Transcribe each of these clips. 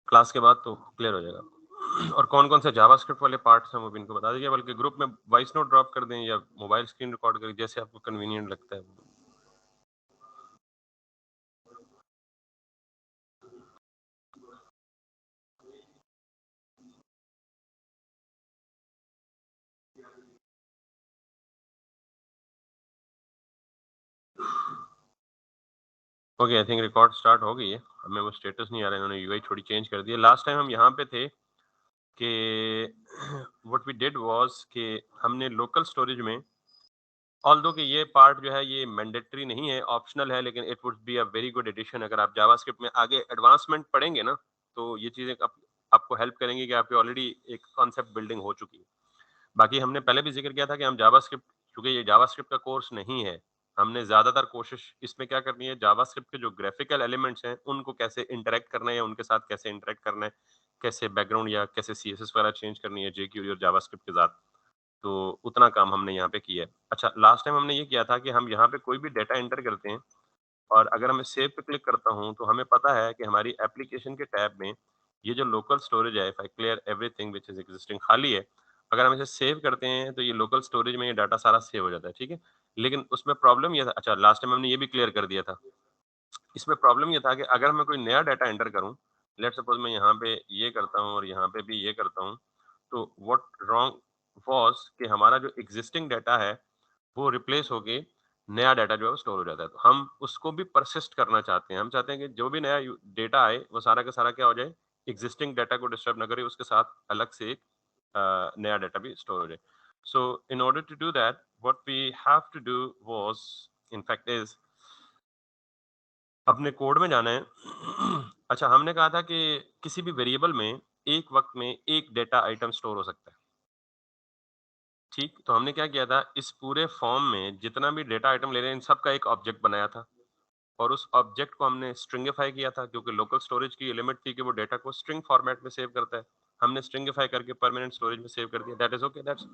Class के बाद तो क्लियर हो जाएगा। और कौन कौन से जावास्क्रिप्ट वाले पार्ट्स हैं वो भी इनको बता दीजिए, बल्कि ग्रुप में वॉइस नोट ड्रॉप कर दें या मोबाइल स्क्रीन रिकॉर्ड करें, जैसे आपको कन्वीनियंट लगता है। Okay, I think record start हो गई है। हमें वो स्टेटस नहीं आ रहा है, इन्होंने यूआई थोड़ी चेंज कर दी है। लास्ट टाइम हम यहाँ पे थे कि व्हाट वी डिड वाज कि हमने लोकल स्टोरेज में, ऑल्दो कि ये पार्ट जो है ये मैंडेटरी नहीं है, ऑप्शनल है, लेकिन it would be a very good addition. अगर आप जावास्क्रिप्ट में आगे एडवांसमेंट पढ़ेंगे ना, तो ये चीज़ें आपको हेल्प करेंगी कि आपकी ऑलरेडी एक कॉन्सेप्ट बिल्डिंग हो चुकी है। बाकी हमने पहले भी जिक्र किया था कि हम जावास्क्रिप्ट, क्योंकि ये जावास्क्रिप्ट का कोर्स नहीं है, हमने ज़्यादातर कोशिश इसमें क्या करनी है, जावास्क्रिप्ट के जो ग्राफिकल एलिमेंट्स हैं उनको कैसे इंटरेक्ट करना है या उनके साथ कैसे इंटरेक्ट करना है, कैसे बैकग्राउंड या कैसे सीएसएस वगैरह चेंज करनी है जेक्यूरी और जावास्क्रिप्ट के साथ। तो उतना काम हमने यहाँ पे किया है। अच्छा, लास्ट टाइम हमने ये किया था कि हम यहाँ पे कोई भी डेटा एंटर करते हैं और अगर मैं सेव पे क्लिक करता हूँ तो हमें पता है कि हमारी एप्लीकेशन के टैब में ये जो लोकल स्टोरेज है, if I clear everything which is existing, खाली है। अगर हम इसे सेव करते हैं तो ये लोकल स्टोरेज में ये डाटा सारा सेव हो जाता है, ठीक है। लेकिन उसमें प्रॉब्लम ये था, अच्छा लास्ट टाइम हमने ये भी क्लियर कर दिया था, इसमें प्रॉब्लम ये था कि अगर मैं कोई नया डाटा एंटर करूं, लेट सपोज मैं यहाँ पे ये करता हूँ और यहाँ पे भी ये करता हूँ, तो व्हाट रॉन्ग वाज कि हमारा जो एग्जिस्टिंग डाटा है वो रिप्लेस होके नया डाटा जो है वो स्टोर हो जाता है। तो हम उसको भी परसिस्ट करना चाहते हैं, हम चाहते हैं कि जो भी नया डेटा आए वो सारा का सारा क्या हो जाए, एग्जिस्टिंग डाटा को डिस्टर्ब ना करे, उसके साथ अलग से एक नया डाटा भी स्टोर हो जाए। So in order to do that what we have to do was in fact is अपने कोड में जाना है। अच्छा, हमने कहा था कि किसी भी वेरिएबल में एक वक्त में एक डेटा आइटम स्टोर हो सकता है, ठीक। तो हमने क्या किया था, इस पूरे फॉर्म में जितना भी डेटा आइटम ले रहे हैं इन सब का एक ऑब्जेक्ट बनाया था और उस ऑब्जेक्ट को हमने स्ट्रिंगिफाई किया था, क्योंकि लोकल स्टोरेज की लिमिट थी कि वो डेटा को स्ट्रिंग फॉर्मेट में सेव करता है। हमने स्ट्रिंगिफाई करके परमानेंट स्टोरेज में सेव कर दिया, दैट इज ओके, दैट्स।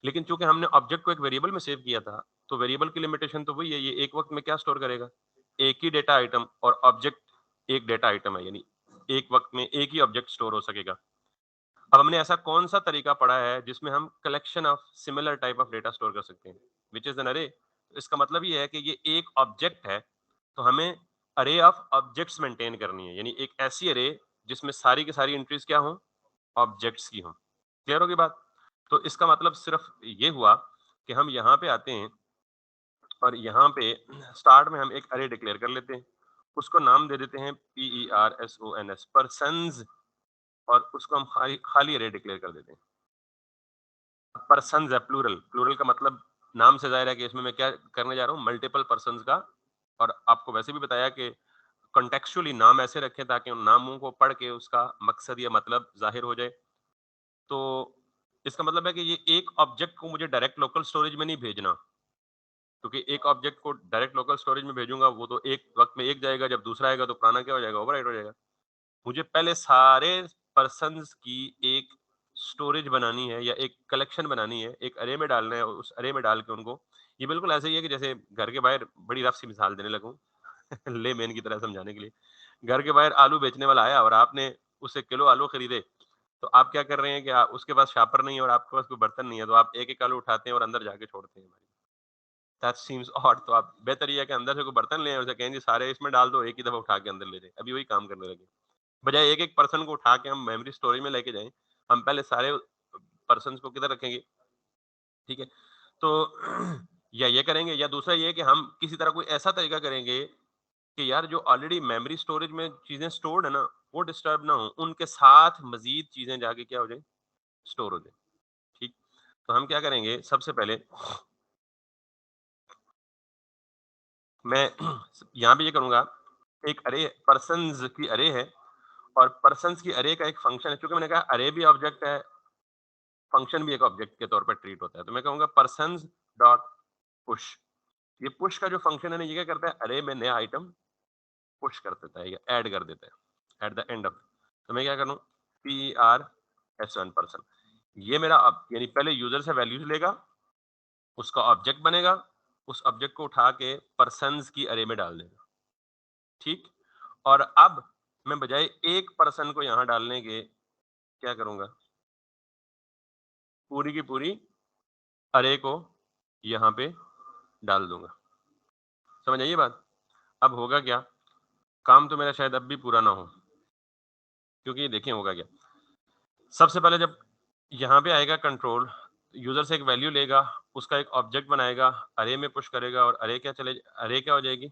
लेकिन चूंकि हमने ऑब्जेक्ट को एक वेरिएबल में सेव किया था, तो वेरिएबल की लिमिटेशन तो वही है, ये एक वक्त में क्या स्टोर करेगा, एक ही डेटा आइटम, और ऑब्जेक्ट एक डेटा आइटम है, यानी एक वक्त में एक ही ऑब्जेक्ट स्टोर हो सकेगा। अब हमने ऐसा कौन सा तरीका पढ़ा है जिसमें हम collection of similar type of data store कर सकते हैं, विच इज एन अरे। इसका मतलब ये है कि ये एक ऑब्जेक्ट है, तो हमें अरे ऑफ ऑब्जेक्ट्स मेंटेन करनी है, यानी एक ऐसी अरे जिसमें सारी की सारी एंट्रीज क्या हो, ऑब्जेक्ट्स की हो। क्लियर होगी बात। तो इसका मतलब सिर्फ ये हुआ कि हम यहाँ पे आते हैं और यहाँ पे स्टार्ट में हम एक अरे डिक्लेयर कर लेते हैं, उसको नाम दे देते हैं PERSONS, पर्सन्स, और उसको हम खाली खाली अरे डिक्लेयर कर देते हैं। पर्सन्स है, प्लूरल, प्लूरल का मतलब नाम से जाहिर है कि इसमें मैं क्या करने जा रहा हूँ, मल्टीपल पर्सन्स का। और आपको वैसे भी बताया कि कॉन्टेक्चुअली नाम ऐसे रखें ताकि उन नामों को पढ़ के उसका मकसद या मतलब जाहिर हो जाए। तो इसका मतलब है कि ये एक ऑब्जेक्ट को मुझे डायरेक्ट लोकल स्टोरेज में नहीं भेजना, क्योंकि एक ऑब्जेक्ट को डायरेक्ट लोकल स्टोरेज में भेजूंगा वो तो एक वक्त में एक जाएगा, जब दूसरा आएगा तो पुराना क्या हो जाएगा, ओवरराइट हो जाएगा। मुझे पहले सारे पर्सन्स की एक स्टोरेज बनानी है या एक कलेक्शन बनानी है, एक अरे में डालना है, और उस अरे में डाल के उनको, ये बिल्कुल ऐसे ही है कि जैसे घर के बाहर, बड़ी रफ सी मिसाल देने लगूं ले मैन की तरह समझाने के लिए, घर के बाहर आलू बेचने वाला आया और आपने उससे किलो आलू खरीदे, तो आप क्या कर रहे हैं कि उसके पास शापर नहीं है और आपके पास कोई बर्तन नहीं है, तो आप एक एक आलू उठाते हैं और अंदर जाके छोड़ते हैं। That seems odd. तो आप बेहतर ये है कि अंदर से कोई बर्तन ले आएं, उसे कहें जी सारे इसमें डाल दो, एक ही दफा उठा के अंदर ले जाए, अभी वही काम करने लगे। बजाय एक एक पर्सन को उठा के हम मेमोरी स्टोरेज में लेके जाएं, हम पहले सारे पर्सन को किधर रखेंगे, ठीक है। तो या ये करेंगे, या दूसरा ये है कि हम किसी तरह कोई ऐसा तरीका करेंगे कि यार जो ऑलरेडी मेमोरी स्टोरेज में चीजें स्टोर्ड है ना, वो डिस्टर्ब ना हो, उनके साथ मजीद चीजें जाके क्या हो जाए, स्टोर हो जाए, ठीक। तो हम क्या करेंगे, सबसे पहले मैं यहाँ पे ये करूंगा, एक अरे पर्सन्स की अरे है, और पर्सन्स की अरे का एक फंक्शन है, क्योंकि मैंने कहा अरे भी ऑब्जेक्ट है, फंक्शन भी एक ऑब्जेक्ट के तौर पर ट्रीट होता है, तो मैं कहूंगा पर्सन्स डॉट पुश। ये पुश का जो फंक्शन है ना, ये क्या करता है, अरे में नया आइटम पुश कर देता है या ऐड कर देता है एट द एंड ऑफ। तो मैं क्या करूँ, PERSON, ये मेरा यानी पहले यूजर से वैल्यूज लेगा, उसका ऑब्जेक्ट बनेगा, उस ऑब्जेक्ट को उठा के पर्सन्स की अरे में डाल देगा, ठीक। और अब मैं बजाय एक पर्सन को यहाँ डालने के क्या करूंगा, पूरी की पूरी अरे को यहाँ पे डाल दूंगा। समझ आइए बात। अब होगा क्या, काम तो मेरा शायद अब भी पूरा ना हो, क्योंकि देखिए होगा क्या। सबसे पहले जब यहाँ पे आएगा कंट्रोल, यूजर से एक वैल्यू लेगा, उसका एक ऑब्जेक्ट बनाएगा, अरे में पुश करेगा, और अरे क्या चले, अरे क्या हो जाएगी,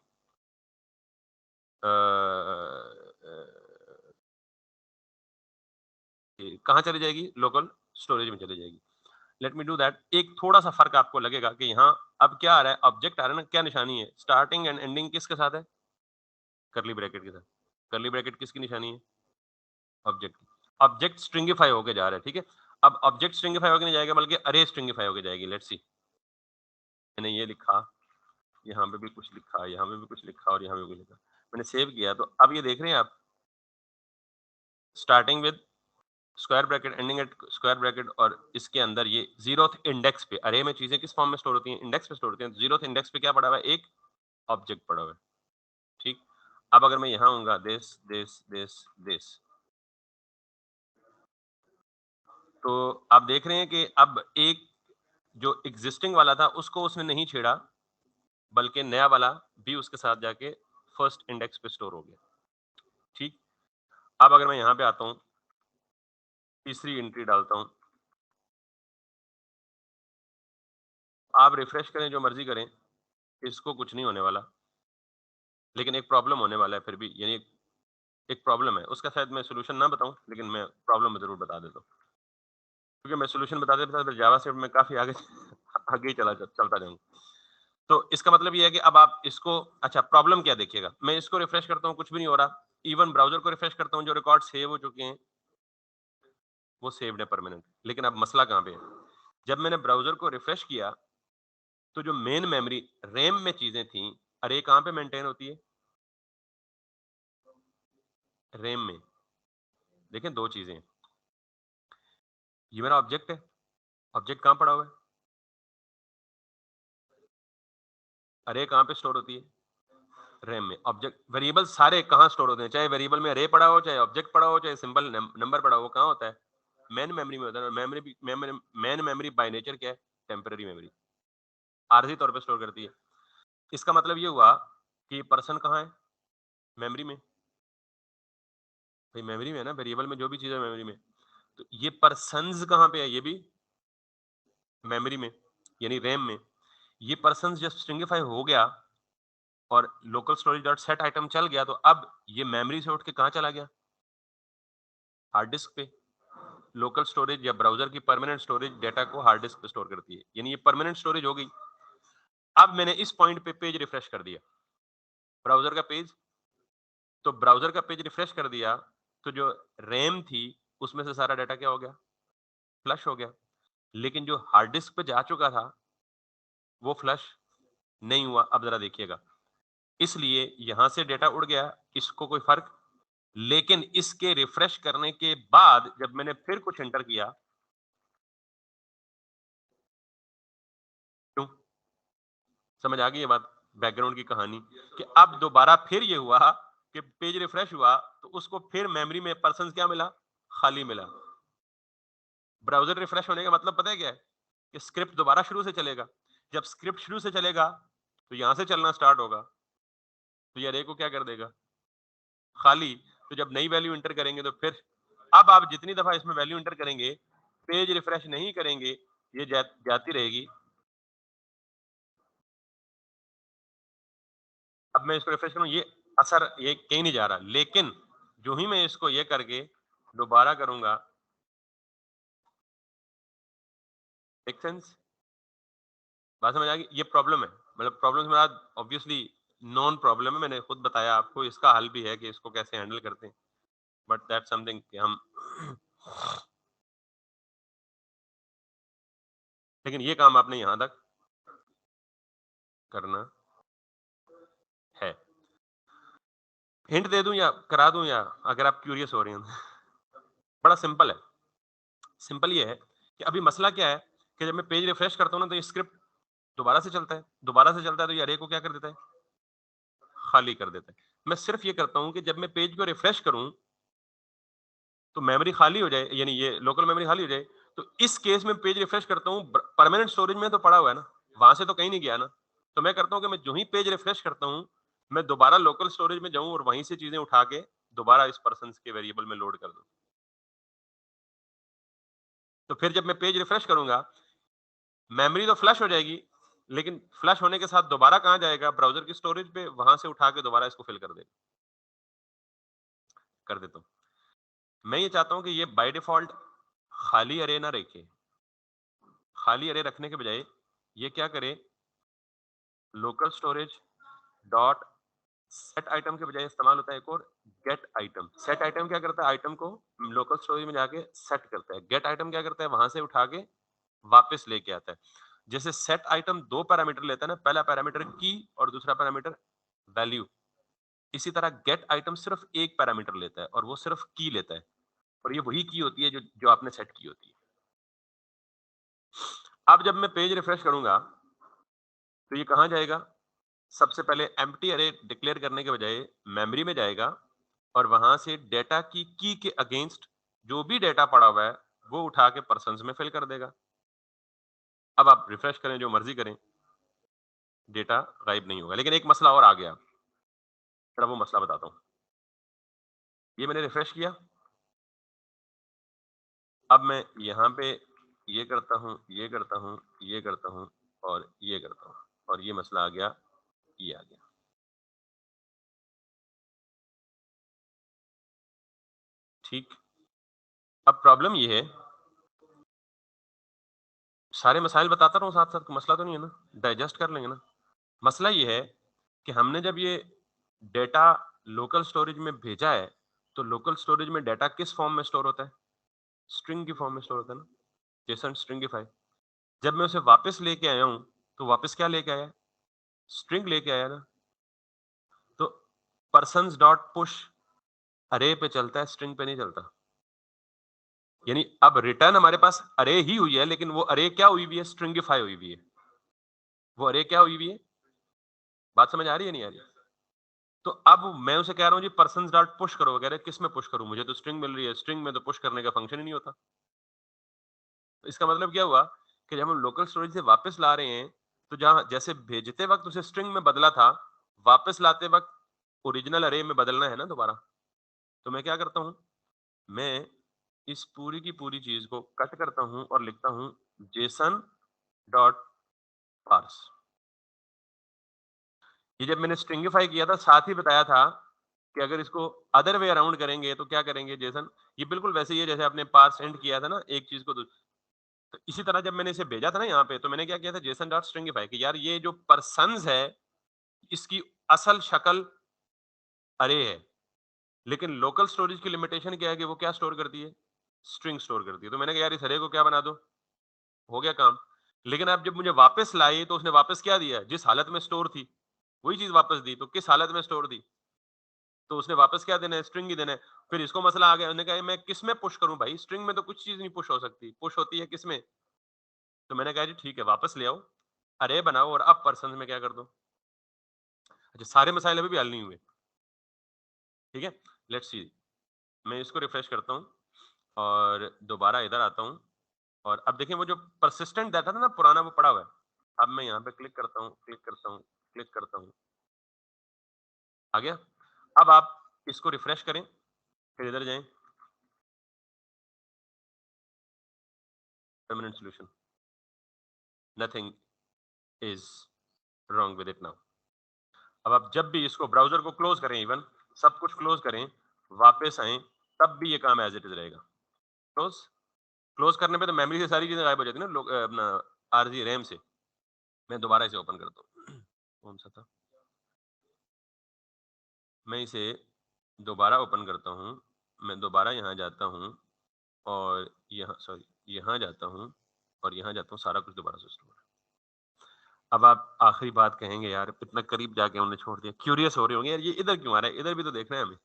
कहाँ चली जाएगी, लोकल स्टोरेज में चली जाएगी। Let me do that. एक थोड़ा सा फर्क आपको लगेगा कि यहाँ अब क्या आ रहा है, ऑब्जेक्ट आ रहा है ना, क्या निशानी है, स्टार्टिंग एंड एंडिंग किसके साथ है, करली ब्रैकेट के साथ। करली ब्रैकेट किसकी निशानी है, ऑब्जेक्ट। ऑब्जेक्ट स्ट्रिंगिफाई होके जा रहा है, ठीक है। अब ऑब्जेक्ट स्ट्रिंगिफाई होके नहीं जाएगा, बल्कि अरे स्ट्रिंगिफाई होके जाएगी। लेट्स सी, मैंने ये लिखा, यहाँ पे भी कुछ लिखा, यहाँ पे भी कुछ लिखा, और यहाँ पे भी कुछ लिखा, मैंने सेव किया, तो अब ये देख रहे हैं आप, starting with square bracket, ending eight square bracket, और इसके अंदर ये जीरोथ इंडेक्स पे, अरे में चीजें किस फॉर्म में स्टोर होती हैं, इंडेक्स पे स्टोर होती हैं। जीरोथ इंडेक्स पे क्या पड़ा हुआ है, एक ऑब्जेक्ट पड़ा हुआ है, ठीक। अब अगर मैं यहाँ आऊंगा, दिस दिस दिस दिस, तो आप देख रहे हैं कि अब एक जो एग्जिस्टिंग वाला था उसको उसने नहीं छेड़ा, बल्कि नया वाला भी उसके साथ जाके फर्स्ट इंडेक्स पे स्टोर हो गया, ठीक। अब अगर मैं यहाँ पे आता हूँ, तीसरी एंट्री डालता हूँ, आप रिफ्रेश करें, जो मर्जी करें, इसको कुछ नहीं होने वाला, लेकिन एक प्रॉब्लम होने वाला है फिर भी, यानी एक प्रॉब्लम है, उसका शायद मैं सोल्यूशन ना बताऊं, लेकिन मैं प्रॉब्लम में जरूर बता देता हूँ, क्योंकि मैं सोल्यूशन बताते बताते जावा से मैं काफी आगे आगे ही चलता जाऊंगा। तो इसका मतलब ये है कि अब आप इसको, अच्छा प्रॉब्लम क्या देखिएगा, मैं इसको रिफ्रेश करता हूँ, कुछ भी नहीं हो रहा। इवन ब्राउजर को रिफ्रेश करता हूँ, जो रिकॉर्ड सेव हो चुके हैं वो सेव्ड है परमानेंट। लेकिन अब मसला कहाँ पे है, जब मैंने ब्राउजर को रिफ्रेश किया, तो जो मेन मेमोरी रैम में चीजें थी, अरे कहाँ पे मेंटेन होती है, रैम में। देखें दो चीजें हैं, ये मेरा ऑब्जेक्ट है, ऑब्जेक्ट कहाँ पड़ा हुआ है, अरे कहाँ पे स्टोर होती है, रैम में। ऑब्जेक्ट वेरिएबल सारे कहाँ स्टोर होते हैं, चाहे वेरिएबल में अरे पड़ा हो, चाहे ऑब्जेक्ट पड़ा हो, चाहे सिंपल नंबर पड़ा हो, वो कहाँ होता है, मेन मेमोरी में होता है। Memory main memory by nature क्या है, टेम्पररी मेमोरी, आरजी तौर पे स्टोर करती है। इसका मतलब ये हुआ कि पर्सन कहाँ है, मेमोरी में। भाई मेमोरी में है ना, वेरिएबल में जो भी चीज है मेमोरी में। तो ये पर्सन्स कहाँ पे है, ये भी मेमोरी में, यानी रैम में। ये पर्सन जब स्ट्रिंगिफाई हो गया और local storage dot set item चल गया, तो अब ये मेमोरी से उठ के कहाँ चला गया, हार्ड डिस्क पे। लोकल स्टोरेज या ब्राउजर की परमानेंट स्टोरेज डेटा को हार्ड डिस्क पे स्टोर करती है, यानी ये परमानेंट स्टोरेज हो गई। अब मैंने इस पॉइंट पे पेज रिफ्रेश कर दिया, ब्राउजर का पेज, तो ब्राउजर का पेज रिफ्रेश कर दिया, तो जो रैम थी उसमें से सारा डाटा क्या हो गया, फ्लश हो गया। लेकिन जो हार्ड डिस्क पे जा चुका था वो फ्लश नहीं हुआ। अब जरा देखिएगा, इसलिए यहां से डेटा उड़ गया, इसको कोई फर्क, लेकिन इसके रिफ्रेश करने के बाद जब मैंने फिर कुछ एंटर किया, क्यों, समझ आ गई ये बात, बैकग्राउंड की कहानी, कि अब दोबारा फिर ये हुआ कि पेज रिफ्रेश हुआ, तो उसको फिर मेमोरी में पर्सन क्या मिला, खाली मिला। ब्राउजर रिफ्रेश होने का मतलब पता है क्या है, कि स्क्रिप्ट दोबारा शुरू से चलेगा। जब स्क्रिप्ट शुरू से चलेगा तो यहां से चलना स्टार्ट होगा, तो ये अरे को क्या कर देगा, खाली। तो जब नई वैल्यू इंटर करेंगे तो फिर, अब आप जितनी दफा इसमें वैल्यू इंटर करेंगे, पेज रिफ्रेश नहीं करेंगे, ये जाती रहेगी। अब मैं इसको रिफ्रेश करूं, ये असर ये कहीं नहीं जा रहा, लेकिन जो ही मैं इसको ये करके दोबारा करूंगा, मेक सेंस, बात समझ आ गई। ये प्रॉब्लम है, मतलब प्रॉब्लम मेरा ऑब्वियसली नॉन प्रॉब्लम है, मैंने खुद बताया आपको, इसका हल भी है कि इसको कैसे हैंडल करते हैं, बट दैट समथिंग कि हम लेकिन ये काम आपने यहां तक करना है। हिंट दे दूं या करा दूं, या अगर आप क्यूरियस हो रहे हैं बड़ा सिंपल है। सिंपल ये है कि अभी मसला क्या है, कि जब मैं पेज रिफ्रेश करता हूँ ना, तो ये स्क्रिप्ट दोबारा से चलता है, दोबारा से चलता है, तो ये अरे को क्या कर देता है, खाली कर देता है। मैं सिर्फ ये करता हूँ कि जब मैं पेज को रिफ्रेश करूँ तो मेमोरी खाली हो जाए, यानी ये लोकल मेमोरी खाली हो जाए, तो इस केस में पेज रिफ्रेश करता हूँ, परमानेंट स्टोरेज में तो पड़ा हुआ है ना, वहां से तो कहीं नहीं गया ना। तो मैं करता हूँ कि मैं जो ही पेज रिफ्रेश करता हूँ, मैं दोबारा लोकल स्टोरेज में जाऊं और वहीं से चीजें उठा के दोबारा इस पर्सन के वेरिएबल में लोड कर दूं। तो फिर जब मैं पेज रिफ्रेश करूंगा, मेमोरी तो फ्लश हो जाएगी, लेकिन फ्लश होने के साथ दोबारा कहाँ जाएगा, ब्राउजर की स्टोरेज पे, वहां से उठा के दोबारा इसको फिल कर देता हूँ। मैं ये चाहता हूँ कि ये बाय डिफॉल्ट खाली अरे ना रखे, खाली अरे रखने के बजाय ये क्या करे, local storage dot set item के बजाय इस्तेमाल होता है एक और, गेट आइटम। सेट आइटम क्या करता है, आइटम को लोकल स्टोरेज में जाके सेट करता है। गेट आइटम क्या करता है, वहां से उठा के वापस लेके आता है। जैसे सेट आइटम दो पैरामीटर लेता है ना, पहला पैरामीटर की और दूसरा पैरामीटर वैल्यू, इसी तरह गेट आइटम सिर्फ एक पैरामीटर लेता है और वो सिर्फ की लेता है, और ये वही की होती है जो जो आपने सेट की होती है। अब जब मैं पेज रिफ्रेश करूंगा तो ये कहां जाएगा, सबसे पहले एम्प्टी अरे डिक्लेयर करने के बजाय मेमोरी में जाएगा और वहां से डेटा की के अगेंस्ट जो भी डेटा पड़ा हुआ है वो उठा के पर्सन्स में फिल कर देगा। अब आप रिफ्रेश करें, जो मर्जी करें, डेटा गायब नहीं होगा। लेकिन एक मसला और आ गया, जरा वो मसला बताता हूँ। ये मैंने रिफ्रेश किया, अब मैं यहाँ पे ये करता हूँ, ये करता हूँ, ये करता हूँ और ये करता हूँ, और ये मसला आ गया, ये आ गया। ठीक। अब प्रॉब्लम ये है, सारे मसाइल बताता रहूं साथ साथ, मसला तो नहीं है ना, डाइजेस्ट कर लेंगे ना। मसला ये है कि हमने जब ये डेटा लोकल स्टोरेज में भेजा है, तो लोकल स्टोरेज में डेटा किस फॉर्म में स्टोर होता है, स्ट्रिंग की फॉर्म में स्टोर होता है ना, जेसन स्ट्रिंगिफाई। जब मैं उसे वापस लेके आया हूं, तो वापस क्या लेके आया, स्ट्रिंग लेके आया ना। तो पर्सन्स डॉट पुश अरे पे चलता है, स्ट्रिंग पे नहीं चलता। यानी अब रिटर्न हमारे पास अरे ही हुई है, लेकिन वो अरे क्या हुई हुई है, स्ट्रिंगिफाई हुई हुई है। वो अरे क्या हुई हुई है, बात समझ आ रही है नहीं आ रही? तो अब मैं उसे कह रहा हूँ जी पर्सन्स डॉट पुश करो, कह रहे किस में पुश करूं, मुझे तो स्ट्रिंग मिल रही है, स्ट्रिंग में तो पुश करने का फंक्शन ही नहीं होता। तो इसका मतलब क्या हुआ कि जब हम लोकल स्टोरेज से वापस ला रहे हैं, तो जहां जैसे भेजते वक्त उसे स्ट्रिंग में बदला था, वापस लाते वक्त ओरिजिनल अरे में बदलना है ना दोबारा। तो मैं क्या करता हूँ, मैं इस पूरी की पूरी चीज को कट करता हूँ और लिखता हूँ जेसन डॉट पार्स। ये जब मैंने स्ट्रिंगिफाई किया था, साथ ही बताया था कि अगर इसको अदर वे अराउंड करेंगे तो क्या करेंगे जेसन, ये बिल्कुल वैसे ही है जैसे आपने पार्स एंड किया था ना एक चीज को। तो इसी तरह जब मैंने इसे भेजा था ना यहाँ पे, तो मैंने क्या किया था, जेसन डॉट स्ट्रिंगिफाई कि यार ये जो पर्सन्स है, इसकी असल शक्ल अरे है, लेकिन लोकल स्टोरेज की लिमिटेशन क्या है कि वो क्या स्टोर करती है, स्ट्रिंग स्टोर करती है। तो मैंने कहा यार इस अरे को क्या बना दो, हो गया काम। लेकिन अब जब मुझे वापस लाई, तो उसने वापस क्या दिया, जिस हालत में स्टोर थी वही चीज वापस दी। तो किस हालत में स्टोर दी, तो उसने वापस क्या देना है, स्ट्रिंग ही देना है। फिर इसको मसला आ गया, उन्होंने कहा मैं किस में पुश करूं भाई, स्ट्रिंग में तो कुछ चीज नहीं पुश हो सकती, पुश होती है किस में। तो मैंने कहा जी ठीक है, वापस ले आओ, अरे बनाओ और अब पर्सन में क्या कर दो। अच्छा, सारे मसाइल अभी भी हल नहीं हुए, ठीक है, लेट्स सी। मैं इसको रिफ्रेश करता हूँ और दोबारा इधर आता हूँ, और अब देखिए वो जो परसिस्टेंट डाटा था ना पुराना, वो पड़ा हुआ है। अब मैं यहाँ पे क्लिक करता हूँ, क्लिक करता हूँ, क्लिक करता हूँ, आ गया। अब आप इसको रिफ्रेश करें, फिर इधर जाएं, permanent solution, nothing is wrong with it now. अब आप जब भी इसको ब्राउजर को क्लोज करें, इवन सब कुछ क्लोज करें, वापस आए, तब भी ये काम एज इट इज रहेगा। क्लोज, क्लोज करने पे तो मेमोरी से सारी चीजें गायब हो जाती है ना, अपना आरजी रैम से। मैं दोबारा इसे ओपन करता हूँ, कौन सा था, मैं इसे दोबारा ओपन करता हूँ, मैं दोबारा यहाँ जाता हूँ और यहाँ सॉरी यहाँ जाता हूँ और यहाँ जाता हूँ, सारा कुछ दोबारा से स्टोर। अब आप आखिरी बात कहेंगे यार इतना करीब जाके उन्हें छोड़ दिया, क्यूरियस हो रहे होंगे यार ये इधर क्यों आ रहा है, इधर भी तो देखना है हमें,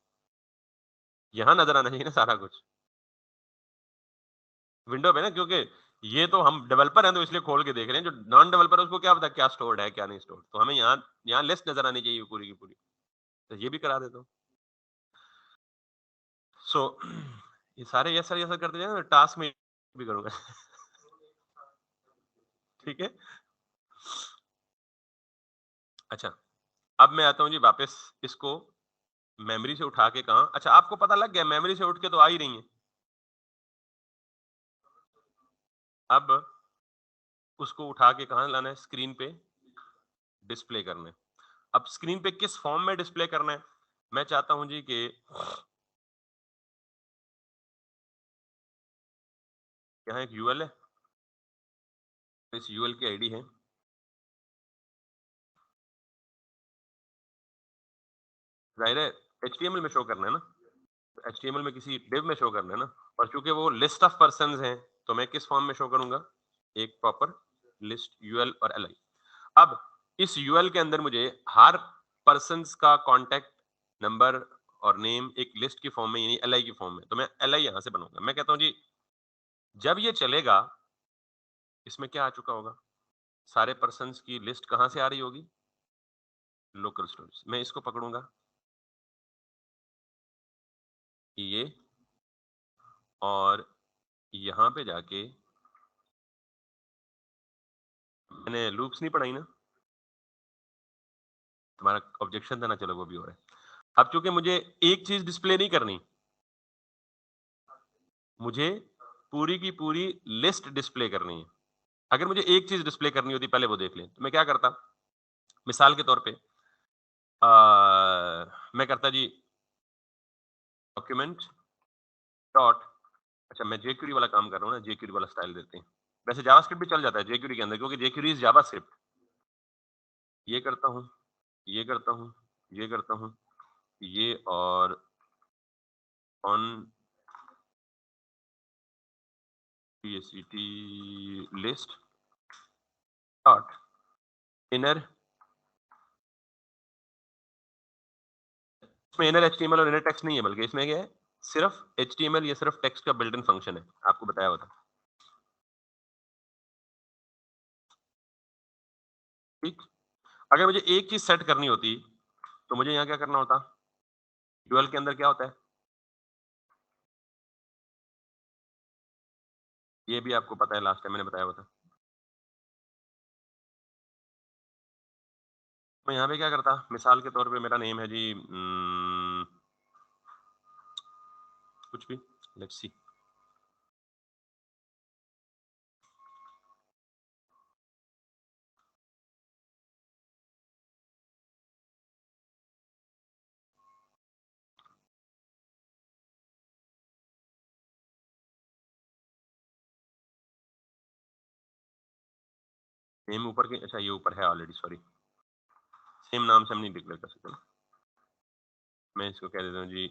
यहाँ नजर आना चाहिए ना सारा कुछ विंडो पे ना, क्योंकि ये तो हम डेवलपर हैं तो इसलिए खोल के देख रहे हैं, जो नॉन डेवलपर है उसको क्या पता क्या स्टोर्ड है क्या नहीं स्टोर्ड। तो हमें यहाँ यहाँ लिस्ट नजर आनी चाहिए पूरी की पूरी। तो ये भी करा देता हूँ। सो ये सारे यस सर करते जाएँ, टास्क में भी करूँगा। ठीक है? अच्छा, अब मैं आता हूँ जी वापस इसको मेमोरी से उठा के कहाँ, अच्छा आपको पता लग गया मेमोरी से उठ के तो आ ही रही हैं। अब उसको उठा के कहाँ लाना है? स्क्रीन पे डिस्प्ले करना है। अब स्क्रीन पे किस फॉर्म में डिस्प्ले करना है? मैं चाहता हूँ जी कि यहाँ एक यूएल है, इस यूएल की आईडी है, ज़ाहिर है एचटीएमएल में शो करना है ना, एचटीएमएल में किसी डिव में शो करना है ना, और चूंकि वो लिस्ट ऑफ पर्सन्स हैं, तो मैं किस फॉर्म में शो करूंगा? एक प्रॉपर लिस्ट यूएल और एलआई। अब इस यूएल के अंदर मुझे हर पर्सन्स का कॉन्टेक्ट नंबर और नेम एक लिस्ट की फॉर्म में, यानी एलआई की फॉर्म में, तो मैं एलआई यहां से बनूंगा। मैं कहता हूं जी जब ये चलेगा, इसमें क्या आ चुका होगा? सारे पर्सन्स की लिस्ट कहां से आ रही होगी? Local storage. मैं इसको पकड़ूंगा, ये, और यहां पे जाके मैंने लूप्स नहीं पढ़ाई ना, तुम्हारा ऑब्जेक्शन था ना, चलो वो भी हो रहा है। अब चूंकि मुझे एक चीज डिस्प्ले नहीं करनी, मुझे पूरी की पूरी लिस्ट डिस्प्ले करनी है। अगर मुझे एक चीज डिस्प्ले करनी होती, पहले वो देख लें, तो मैं क्या करता? मिसाल के तौर पे मैं करता जी डॉक्यूमेंट डॉट, अच्छा मैं जेक्यूरी वाला काम कर रहा हूँ ना, जेक्यूरी वाला स्टाइल देते हैं। वैसे जावास्क्रिप्ट भी चल जाता है जेक्यूरी के अंदर, क्योंकि जेक्यूरी इज जावास्क्रिप्ट। ये करता हूँ, ये करता हूँ, ये करता हूँ, ये, और ऑन पीएसईटी लिस्ट डॉट इनर, इसमें इनर एचटीएमएल और इनर टेक्स्ट नहीं है, बल्कि इसमें क्या है? सिर्फ एचटीएमएल, ये सिर्फ टेक्स्ट का बिल्ट इन फंक्शन है, आपको बताया हुआ था। ठीक, अगर मुझे एक चीज सेट करनी होती, तो मुझे यहाँ क्या करना होता? ड्यूअल के अंदर क्या होता है? ये भी आपको पता है, लास्ट टाइम मैंने बताया हुआ था। मैं यहाँ पे क्या करता? मिसाल के तौर पे मेरा नेम है जी कुछ भी, लेट्स सी, नेम ऊपर के, अच्छा ये ऊपर है ऑलरेडी, सॉरी, सेम नाम से हम नहीं डिक्लेयर कर सकते। मैं इसको कह देता हूँ जी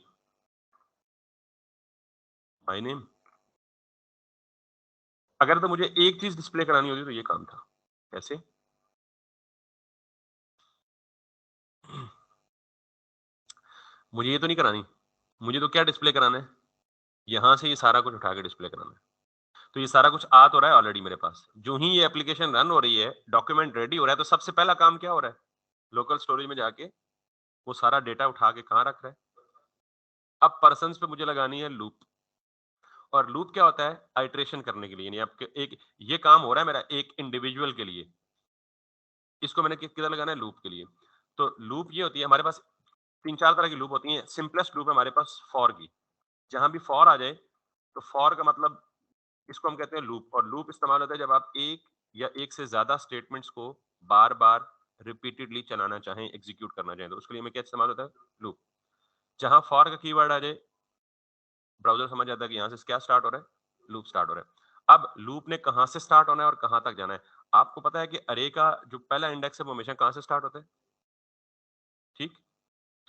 माय नेम। अगर तो मुझे एक चीज डिस्प्ले करानी होती तो ये काम था। कैसे? मुझे ये तो नहीं करानी, मुझे तो क्या डिस्प्ले कराना है? यहाँ से ये सारा कुछ उठा के डिस्प्ले कराना है। तो ये सारा कुछ आ तो रहा है ऑलरेडी मेरे पास। जो ही ये एप्लीकेशन रन हो रही है, डॉक्यूमेंट रेडी हो रहा है, तो सबसे पहला काम क्या हो रहा है? लोकल स्टोरेज में जाके वो सारा डेटा उठा के कहाँ रख रहा है? अब पर्सन्स पे मुझे लगानी है लूप। और लूप क्या होता है? आइट्रेशन करने के लिए, यानी आपके एक ये काम हो रहा है मेरा एक इंडिविजुअल के लिए, इसको मैंने किधर लगाना है? लूप के लिए। तो लूप ये होती है, हमारे पास तीन चार तरह की लूप होती हैं। सिंपलेस्ट लूप है हमारे पास फॉर की। जहां भी फॉर आ जाए, तो फॉर का मतलब, इसको हम कहते हैं लूप। और लूप इस्तेमाल होता है जब आप एक या एक से ज्यादा स्टेटमेंट्स को बार बार रिपीटेडली चलाना चाहें, एग्जीक्यूट करना चाहें, तो उसके लिए में क्या इस्तेमाल होता है? लूप। जहां फॉर का कीवर्ड आ जाए, ब्राउज़र समझ जाता है कि यहाँ से क्या स्टार्ट हो रहा है? लूप स्टार्ट हो रहा है। अब लूप ने कहाँ से स्टार्ट होना है और कहाँ तक जाना है? आपको पता है कि अरे का जो पहला इंडेक्स है वो हमेशा कहाँ से स्टार्ट होता है? ठीक,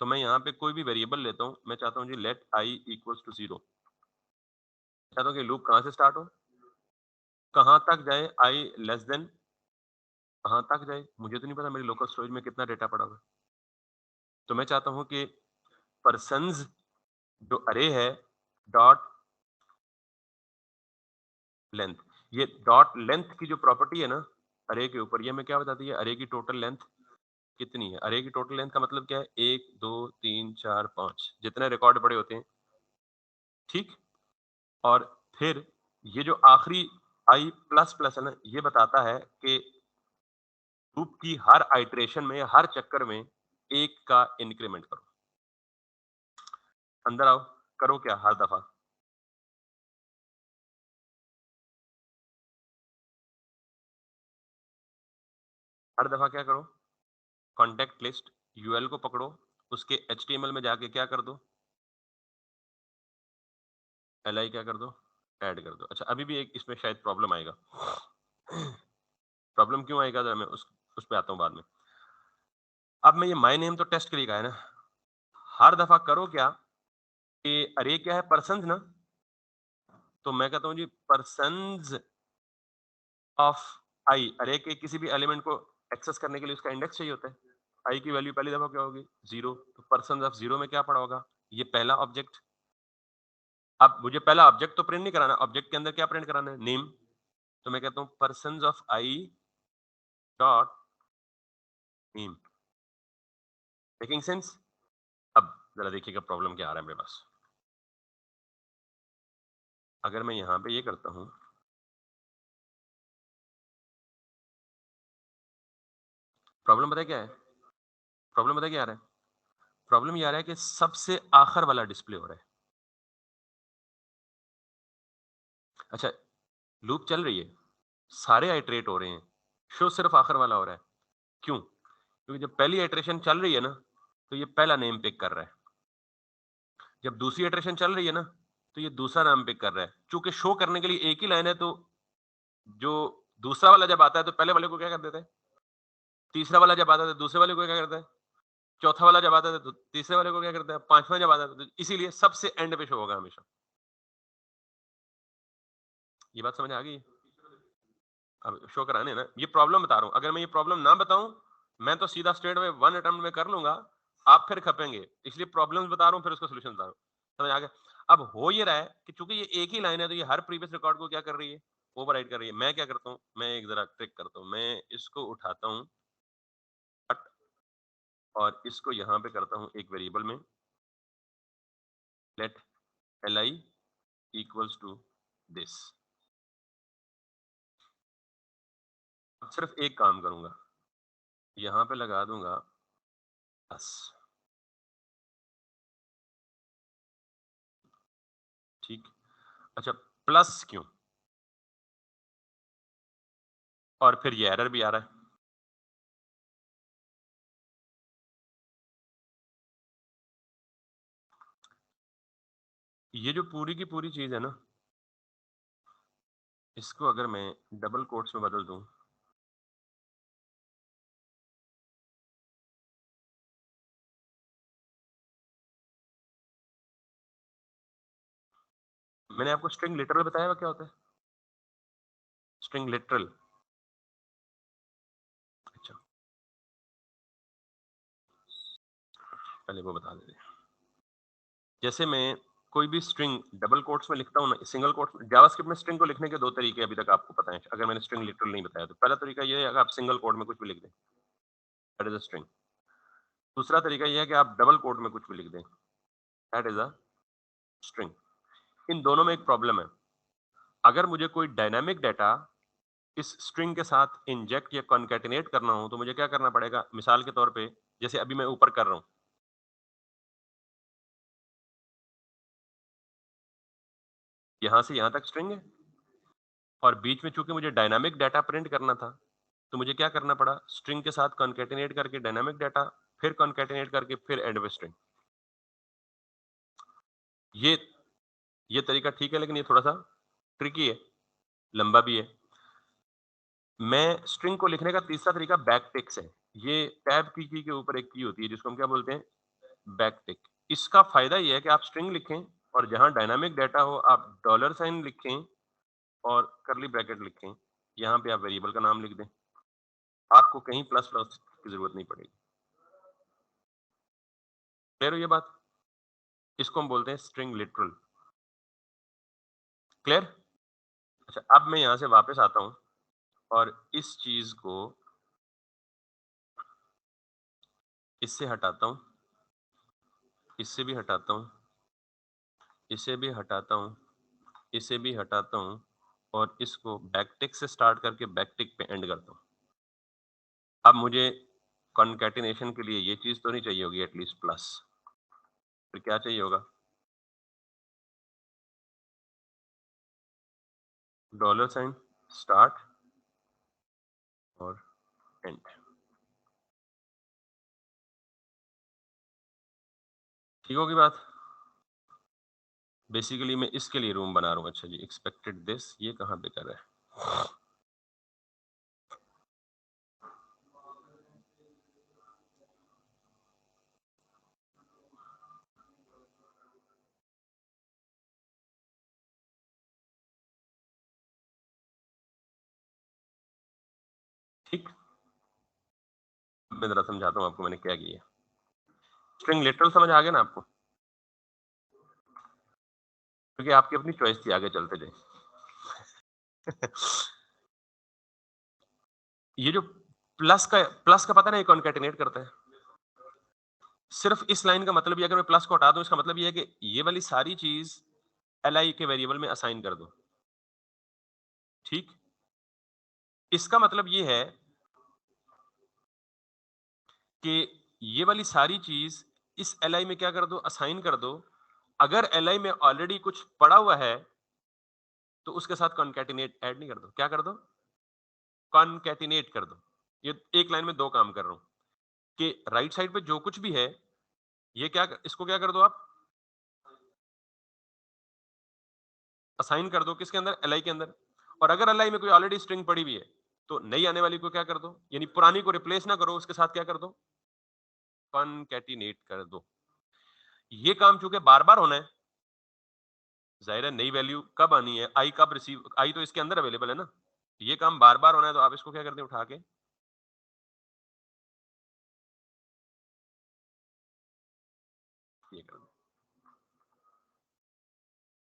तो मैं यहाँ पे कोई भी वेरिएबल लेता हूँ। मैं चाहता हूँ जी लेट आई इक्वल्स टू 0। चाहता हूँ कि लूप कहाँ से स्टार्ट हो, कहाँ तक जाए, आई लेस देन कहाँ तक जाए। मुझे तो नहीं पता मेरी लोकल स्टोरेज में कितना डेटा पड़ा हुआ है। तो मैं चाहता हूँ कि पर्सन्स जो अरे है, डॉट लेंथ, ये डॉट लेंथ की जो प्रॉपर्टी है ना अरे के ऊपर, ये हमें क्या बताती है? अरे की टोटल लेंथ। कितनी है? अरे की टोटल लेंथ का मतलब क्या है? 1, 2, 3, 4, 5 जितने रिकॉर्ड पड़े होते हैं, ठीक? और फिर ये जो आखिरी आई प्लस प्लस है ना, ये बताता है कि लूप की हर आइटरेशन में, हर चक्कर में 1 का इंक्रीमेंट करो। अंदर आओ, करो क्या हर दफा? हर दफा क्या करो? कॉन्टैक्ट लिस्ट यूएल को पकड़ो, उसके एचटीएमएल में जाके क्या कर दो? एलआई क्या कर दो? ऐड कर दो। अच्छा, अभी भी एक इसमें शायद प्रॉब्लम आएगा। प्रॉब्लम क्यों आएगा जरा मैं उस पे आता हूँ बाद में। अब मैं ये माय नेम तो टेस्ट के लिए कहा है ना, हर दफा करो क्या कि अरे क्या है? पर्सन्स ना, तो मैं कहता हूँ जी पर्सन्स ऑफ आई, अरे के किसी भी एलिमेंट को एक्सेस करने के लिए उसका इंडेक्स चाहिए होता है। आई की वैल्यू पहली दफा क्या होगी? जीरो। तो पर्सन ऑफ जीरो में क्या पड़ा होगा? ये पहला ऑब्जेक्ट। अब मुझे पहला ऑब्जेक्ट तो प्रिंट नहीं कराना, ऑब्जेक्ट के अंदर क्या प्रिंट कराना है? नेम। तो मैं कहता हूँ person of I dot name. Making sense? अब जरा देखिएगा प्रॉब्लम क्या आ रहा है मेरे पास। अगर मैं यहाँ पे ये करता हूँ, प्रॉब्लम पता है क्या है? प्रॉब्लम पता है क्या आ रहा है? प्रॉब्लम ये आ रहा है कि सबसे आखिर वाला डिस्प्ले हो रहा है। अच्छा, लूप चल रही है, सारे आइटरेट हो रहे हैं, शो सिर्फ आखिर वाला हो रहा है। क्यों? क्योंकि जब पहली इटरेशन चल रही है ना, तो ये पहला नेम पिक कर रहा है। जब दूसरी इटरेशन चल रही है ना, तो ये दूसरा नाम पिक कर रहा है। चूंकि शो करने के लिए एक ही लाइन है, तो जो दूसरा वाला जब आता है तो पहले वाले को क्या कर देता है? तीसरा वाला जब आता है तो दूसरे वाले को क्या करता है? चौथा वाला जब आता है तो तीसरे वाले को क्या करता है? पांचवा जब आता है तो इसीलिए सबसे एंड पे शो होगा हमेशा। ये बात समझ आ गई? अब शो कराने ना, ये प्रॉब्लम बता रहा हूँ। अगर मैं ये प्रॉब्लम ना बताऊं, मैं तो सीधा स्ट्रेट में वन अटेम्प्ट में कर लूंगा, आप फिर खपेंगे। इसलिए प्रॉब्लम्स बता रहा हूँ, फिर उसका सोल्यूशन बता रहा हूँ। समझ आ गया? अब हो ये रहा है कि चूंकि ये एक ही लाइन है, तो ये हर प्रीवियस रिकॉर्ड को क्या कर रही है? ओवरराइड कर रही है। मैं क्या करता हूँ? मैं एक जरा ट्रिक करता हूँ, मैं इसको उठाता हूँ और इसको यहाँ पे करता हूँ एक वेरिएबल में, let li equals to this. अब सिर्फ एक काम करूंगा, यहाँ पे लगा दूंगा बस। ठीक। अच्छा, प्लस क्यों? और फिर ये एरर भी आ रहा है। ये जो पूरी की पूरी चीज है ना, इसको अगर मैं डबल कोट्स में बदल दूं, मैंने आपको स्ट्रिंग लिटरल बताया हुआ क्या होता है? String literal. अच्छा, पहले वो बता देते हैं। जैसे मैं कोई भी स्ट्रिंग डबल कोट्स में लिखता हूँ ना, सिंगल कोट्स में, जावास्क्रिप्ट में स्ट्रिंग को लिखने के दो तरीके अभी तक आपको पता है। अगर मैंने स्ट्रिंग लिटरल नहीं बताया तो पहला तरीका ये है, अगर आप सिंगल कोट में कुछ भी लिख दें, दैट इज अ स्ट्रिंग। दूसरा तरीका ये है कि आप डबल कोट में कुछ भी लिख दें, दैट इज अ स्ट्रिंग। इन दोनों में एक प्रॉब्लम है। अगर मुझे कोई डायनामिक डाटा इस स्ट्रिंग के साथ इंजेक्ट या कॉन्केटिनेट करना हो, तो मुझे क्या करना पड़ेगा? मिसाल के तौर पे जैसे अभी मैं ऊपर कर रहा हूँ, यहां से यहां तक स्ट्रिंग है, और बीच में चूंकि मुझे डायनामिक डाटा प्रिंट करना था, तो मुझे क्या करना पड़ा? स्ट्रिंग के साथ कॉन्केटिनेट करके डायनामिक डाटा, फिर कॉन्केटिनेट करके फिर एंड में स्ट्रिंग। ये ये तरीका ठीक है, लेकिन ये थोड़ा सा ट्रिकी है, लंबा भी है। मैं स्ट्रिंग को लिखने का तीसरा तरीका बैक टिक है। ये टैब की के ऊपर एक की होती है जिसको हम क्या बोलते हैं? बैक टिक। इसका फायदा ये है कि आप स्ट्रिंग लिखें और जहां डायनामिक डाटा हो आप डॉलर साइन लिखें और करली ब्रैकेट लिखें, यहाँ पे आप वेरिएबल का नाम लिख दें, आपको कहीं प्लस प्लस की जरूरत नहीं पड़ेगी। क्लियर हो ये बात? इसको हम बोलते हैं स्ट्रिंग लिटरल। क्लियर? अच्छा, अब मैं यहाँ से वापस आता हूँ और इस चीज को इससे हटाता हूँ, इससे भी हटाता हूँ, इसे भी हटाता हूँ, इसे भी हटाता हूँ और इसको बैकटिक से स्टार्ट करके बैकटिक पे एंड करता हूँ। अब मुझे कॉन्कैटिनेशन के लिए ये चीज़ तो नहीं चाहिए होगी एटलीस्ट प्लस, फिर क्या चाहिए होगा? डॉलर साइन, स्टार्ट और एंड। ठीक होगी बात? बेसिकली मैं इसके लिए रूम बना रहा हूँ। अच्छा जी, एक्सपेक्टेड दिस ये कहाँ पे कर रहा है? ठीक, मैं ज़रा समझाता हूँ आपको मैंने क्या किया। स्ट्रिंग लिटरल समझ आ गया ना आपको? क्योंकि आपकी अपनी चॉइस थी, आगे चलते जाइए। ये जो प्लस का पता नहीं कॉन्कैटिनेट करता है। सिर्फ इस लाइन का मतलब ये अगर मैं प्लस को हटा दूं इसका मतलब ये है कि ये वाली सारी चीज एल के वेरिएबल में असाइन कर दो। ठीक, इसका मतलब ये है कि ये वाली सारी चीज इस एल में क्या कर दो, असाइन कर दो। अगर एल में ऑलरेडी कुछ पड़ा हुआ है तो उसके साथ कॉन्कैटिनेट ऐड नहीं कर दो। क्या कर दो? कॉन्कैटिनेट कर दो। ये एक लाइन में दो काम कर रहा हूं कि राइट साइड पे जो कुछ भी है ये इसको क्या कर दो आप, असाइन कर दो किसके अंदर, एल के अंदर। और अगर एल में कोई ऑलरेडी स्ट्रिंग पड़ी हुई है तो नई आने वाली को क्या कर दो, यानी पुरानी को रिप्लेस ना करो, उसके साथ क्या कर दो, कॉन्कैटिनेट कर दो। ये काम चूंकि बार बार होना है, जाहिर है नई वैल्यू कब आनी है, आई कब रिसीव, आई तो इसके अंदर अवेलेबल है ना। ये काम बार बार होना है तो आप इसको क्या करते हैं, उठा के ये कर दो।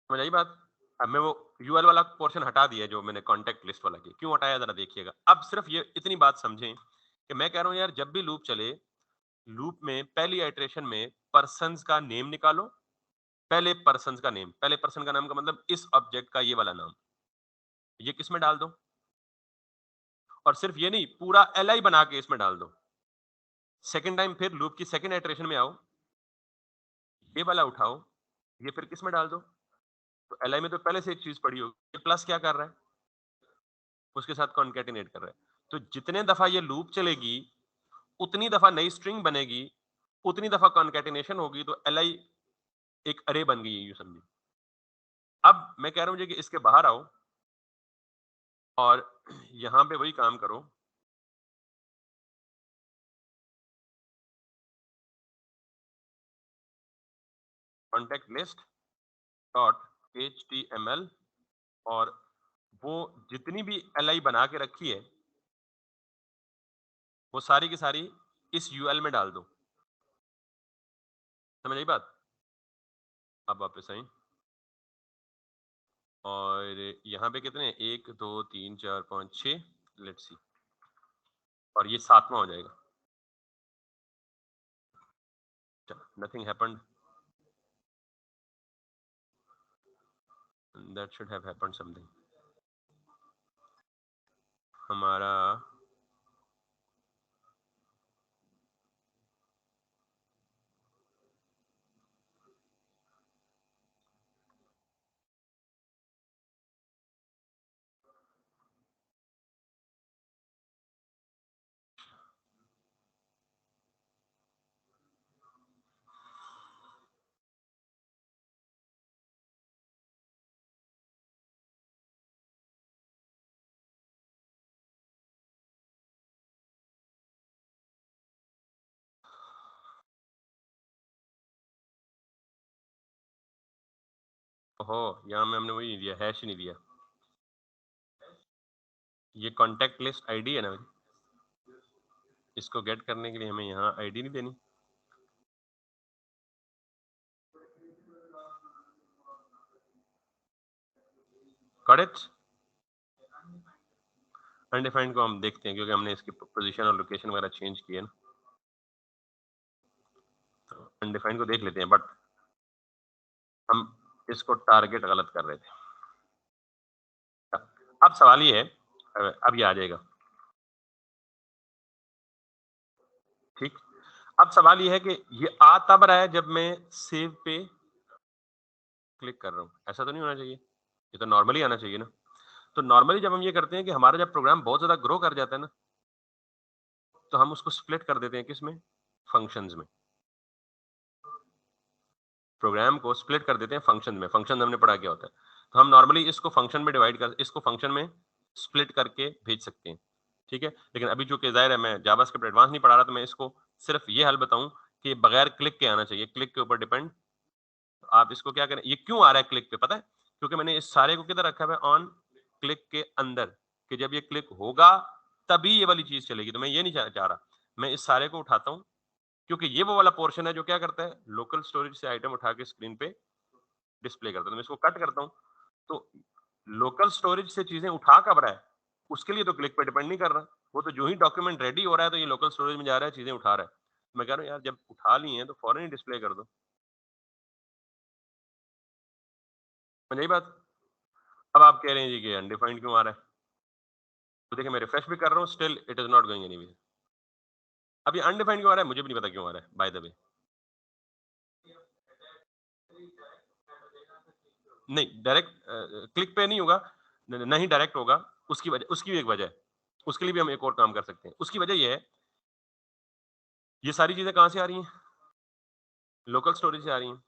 समझ आई बात? अब मैं वो यूएल वाला पोर्शन हटा दिया जो मैंने कॉन्टेक्ट लिस्ट वाला किया, क्यों हटाया जरा देखिएगा। अब सिर्फ ये इतनी बात समझें कि मैं कह रहा हूं यार जब भी लूप चले, लूप में पहली आइटरेशन में पर्सन्स का नेम निकालो। पहले पर्सन्स का नेम, पहले पर्सन का नाम का मतलब इस ऑब्जेक्ट का ये वाला नाम, ये किस में डाल दो। और सिर्फ ये नहीं, पूरा एल बना के इसमें डाल दो। सेकंड टाइम फिर लूप की सेकंड आइटरेशन में आओ, ये वाला उठाओ, ये फिर किस में डाल दो। तो एल में तो पहले से एक चीज पड़ी होगी, ये प्लस क्या कर रहा है, उसके साथ कॉन्केटिनेट कर रहा है। तो जितने दफा ये लूप चलेगी उतनी दफा नई स्ट्रिंग बनेगी, उतनी दफा कॉन्केटिनेशन होगी, तो एल एक अरे बन गई है, यूं समझिए। अब मैं कह रहा हूं जी कि इसके बाहर आओ और यहां पे वही काम करो। कॉन्टेक्ट लिस्ट डॉट html, और वो जितनी भी एल बना के रखी है वो सारी की सारी इस यूएल में डाल दो। समझ आई बात? अब वापस आई और यहाँ पे कितने, एक दो तीन चार पाँच छः, लेट्स सी, और ये सातवां हो जाएगा। Nothing happened, that should have happened something. हमारा हो, यहाँ में हमने वही नहीं दिया, हैश ही नहीं दिया। ये कॉन्टेक्ट लिस्ट आईडी है ना, इसको गेट करने के लिए हमें यहाँ आईडी नहीं देनी। करेक्ट। अनडिफाइंड को हम देखते हैं क्योंकि हमने इसकी पोजीशन और लोकेशन वगैरह चेंज किए ना। अनडिफाइंड को देख लेते हैं, बट हम इसको टारगेट गलत कर रहे थे। अब सवाल ये है, अब ये आ जाएगा, ठीक। अब सवाल ये है कि ये आ तब रहा है जब मैं सेव पे क्लिक कर रहा हूँ, ऐसा तो नहीं होना चाहिए, ये तो नॉर्मली आना चाहिए ना। तो नॉर्मली जब हम ये करते हैं कि हमारा जब प्रोग्राम बहुत ज्यादा ग्रो कर जाता है ना, तो हम उसको स्प्लिट कर देते हैं, किसमें? फंक्शंस में। प्रोग्राम को स्प्लिट कर देते हैं फंक्शन में। फंक्शन हमने पढ़ा क्या होता है, तो हम नॉर्मली इसको फंक्शन में डिवाइड कर, इसको फंक्शन में स्प्लिट करके भेज सकते हैं, ठीक है। लेकिन अभी चूंकि जाहिर है मैं जावास्क्रिप्ट एडवांस नहीं पढ़ा रहा, तो मैं इसको सिर्फ ये हल बताऊं कि बगैर क्लिक के आना चाहिए, क्लिक के ऊपर डिपेंड। आप इसको क्या करें, ये क्यों आ रहा है क्लिक पे, पता है? क्योंकि मैंने इस सारे को किधर रखा है, ऑन क्लिक के अंदर, कि जब ये क्लिक होगा तभी ये वाली चीज चलेगी। तो मैं ये नहीं चाह रहा, मैं इस सारे को उठाता हूँ, क्योंकि ये वो वाला पोर्शन है जो क्या करता है, लोकल स्टोरेज से आइटम उठा के स्क्रीन पे डिस्प्ले करता है। तो मैं इसको कट करता हूँ, तो लोकल स्टोरेज से चीजें उठा कब रहा है, उसके लिए तो क्लिक पे डिपेंड नहीं कर रहा। वो तो जो ही डॉक्यूमेंट रेडी हो रहा है तो ये लोकल स्टोरेज में जा रहा है, चीजें उठा रहा है। मैं कह रहा हूँ यार, जब उठा ली है तो फौरन ही डिस्प्ले कर दो। समझ आई बात? अब आप कह रहे हैं जी कि अनडिफाइंड क्यों आ रहा है, तो देखिए मैं रिफ्रेश भी कर रहा हूँ, still it is not going anywhere. अब ये अनडिफाइंड क्यों आ रहा है, मुझे भी नहीं पता क्यों आ रहा है, बाय द वे। नहीं, डायरेक्ट क्लिक पे नहीं होगा, नहीं डायरेक्ट होगा। उसकी भी एक वजह है, उसके लिए भी हम एक और काम कर सकते हैं। उसकी वजह ये है, ये सारी चीजें कहाँ से आ रही हैं, लोकल स्टोरेज से आ रही हैं,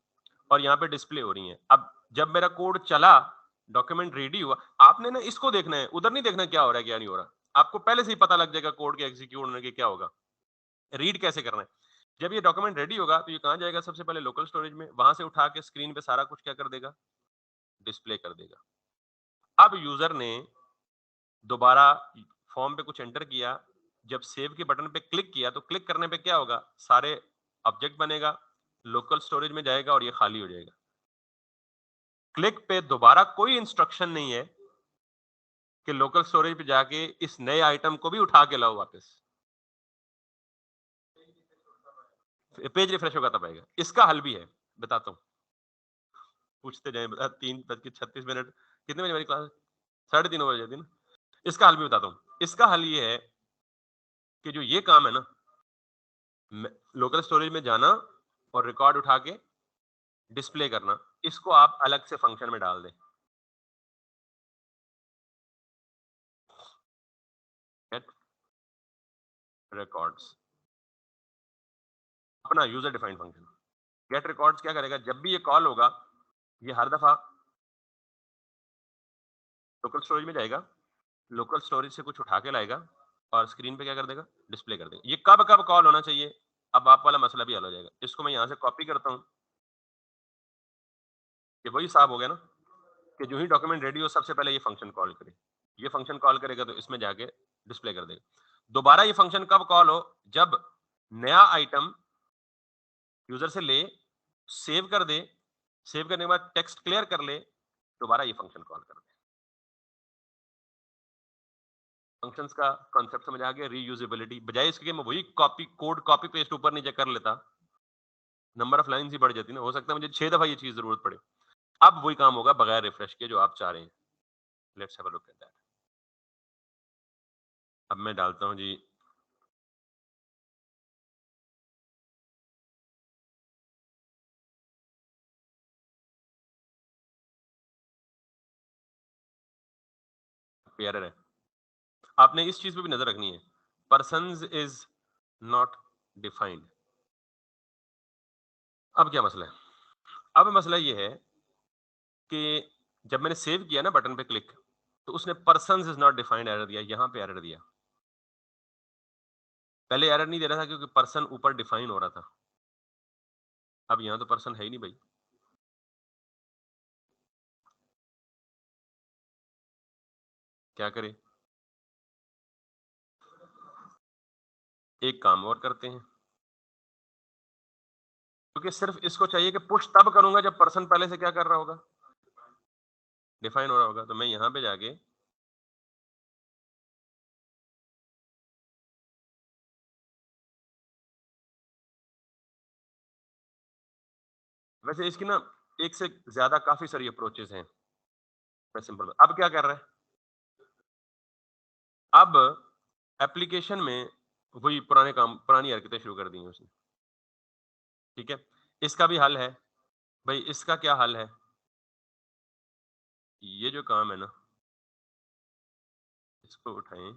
और यहाँ पे डिस्प्ले हो रही हैं। अब जब मेरा कोड चला, डॉक्यूमेंट रेडी हुआ, आपने ना इसको देखना है, उधर नहीं देखना क्या हो रहा है क्या नहीं हो रहा। आपको पहले से ही पता लग जाएगा कोड के एग्जीक्यूट होने के क्या होगा, रीड कैसे करना है। जब ये डॉक्यूमेंट रेडी होगा तो ये कहाँ जाएगा, सबसे पहले लोकल स्टोरेज में, वहां से उठा के स्क्रीन पे सारा कुछ क्या कर देगा, डिस्प्ले कर देगा। अब यूजर ने दोबारा फॉर्म पे कुछ एंटर किया, जब सेव के बटन पे क्लिक किया, तो क्लिक करने पे क्या होगा, सारे ऑब्जेक्ट बनेगा, लोकल स्टोरेज में जाएगा और ये खाली हो जाएगा। क्लिक पे दोबारा कोई इंस्ट्रक्शन नहीं है कि लोकल स्टोरेज पे जाके इस नए आइटम को भी उठा के लाओ वापस। पेज रिफ्रेश होगा तब आएगा। इसका हल भी है, बताता हूँ। पूछते जाए, 3:36 कितने बजे मेरी क्लास? 3:30 बजे जाती है ना। इसका हल भी बताता हूँ। इसका हल ये है कि जो ये काम है ना, लोकल स्टोरेज में जाना और रिकॉर्ड उठा के डिस्प्ले करना, इसको आप अलग से फंक्शन में डाल दें। गेट रिकॉर्ड्स, अपना user defined function. Get records क्या करेगा, जब भी ये कॉल होगा, ये हर दफा लोकल स्टोरेज में जाएगा, लोकल स्टोरेज से कुछ उठा के लाएगा और स्क्रीन पे क्या कर देगा, डिस्प्ले कर देगा। ये कब कब कॉल होना चाहिए, अब आप वाला मसला भी हल हो जाएगा। इसको मैं यहाँ से कॉपी करता हूँ, ये वही साहब हो गया ना, कि जो ही डॉक्यूमेंट रेडी हो सबसे पहले ये फंक्शन कॉल करे। ये फंक्शन कॉल करेगा तो इसमें जाके डिस्प्ले कर देगा। दोबारा ये फंक्शन कब कॉल हो, जब नया आइटम यूजर से ले, सेव कर दे, सेव करने के बाद टेक्स्ट क्लियर कर ले, दोबारा ये फंक्शन कॉल कर दे। फंक्शंस का कॉन्सेप्ट समझ आ गया, रीयूजेबिलिटी। बजाय इसके कि मैं वही कॉपी कोड कॉपी पेस्ट ऊपर नीचे कर लेता, नंबर ऑफ लाइंस ही बढ़ जाती ना, हो सकता है मुझे 6 दफा ये चीज जरूरत पड़े। अब वही काम होगा बगैर रिफ्रेश के जो आप चाह रहे हैं। Let's have a look at that. अब मैं डालता हूँ जी, एरर है। आपने इस चीज पे भी नजर रखनी है, पर्सन्स इज नॉट डिफाइंड। अब क्या मसला है, अब मसला ये है कि जब मैंने सेव किया ना बटन पे क्लिक, तो उसने persons is not defined error दिया, यहां पे एरर दिया। पहले एरर नहीं दे रहा था क्योंकि पर्सन ऊपर डिफाइन हो रहा था, अब यहां तो पर्सन है ही नहीं भाई। क्या करे, एक काम और करते हैं, क्योंकि सिर्फ इसको चाहिए कि पुश तब करूंगा जब पर्सन पहले से क्या कर रहा होगा, डिफाइन हो रहा होगा। तो मैं यहां पे जाके वैसे इसकी ना एक से ज्यादा काफी सारी अप्रोचेस हैं। मैं सिंपल अब क्या कर रहा है, अब एप्लीकेशन में वही पुराने काम, पुरानी हरकतें शुरू कर दी हैं उसने। ठीक है, इसका भी हल है। भाई इसका क्या हल है, ये जो काम है ना, इसको उठाएं।